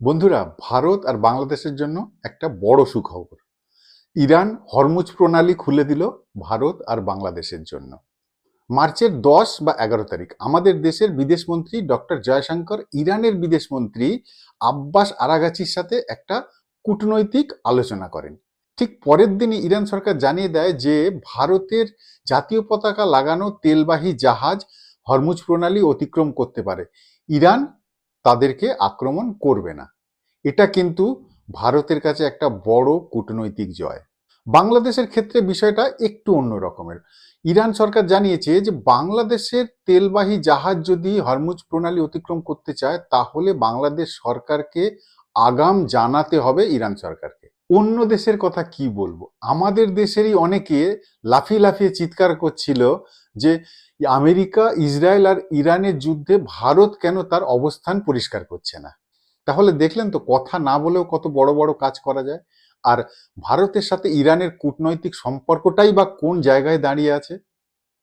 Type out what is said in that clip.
বন্ধুরা, ভারত আর বাংলাদেশের জন্য একটা বড় সুখবর। ইরান হরমুজ প্রণালী খুলে দিল ভারত আর বাংলাদেশের জন্য। মার্চের 10 বা 11 তারিখ আমাদের দেশের বিদেশমন্ত্রী ডক্টর জয়শঙ্কর ইরানের বিদেশমন্ত্রী আব্বাস আরাগাচির সাথে একটা কূটনৈতিক আলোচনা করেন। ঠিক পরের দিনই ইরান সরকার জানিয়ে দেয় যে ভারতের জাতীয় পতাকা লাগানো তেলবাহী জাহাজ হরমুজ প্রণালী অতিক্রম করতে পারে, ইরান তাদেরকে আক্রমণ করবে না। এটা কিন্তু ভারতের কাছে একটা বড় কূটনৈতিক জয়। বাংলাদেশের ক্ষেত্রে বিষয়টা একটু অন্য রকমের। ইরান সরকার জানিয়েছে যে বাংলাদেশের তেলবাহী জাহাজ যদি হরমুজ প্রণালী অতিক্রম করতে চায় তাহলে বাংলাদেশ সরকারকে আগাম জানাতে হবে ইরান সরকারকে। অন্য দেশের কথা কি বলবো, আমাদের দেশেরই অনেকে লাফিয়ে লাফিয়ে চিৎকার করছিল যে আমেরিকা, ইসরায়েল আর ইরানের যুদ্ধে ভারত কেন তার অবস্থান পরিষ্কার করছে না। তাহলে দেখলেন তো, কথা না বলেও কত বড় বড় কাজ করা যায়। আর ভারতের সাথে ইরানের কূটনৈতিক সম্পর্কটাই বা কোন জায়গায় দাঁড়িয়ে আছে।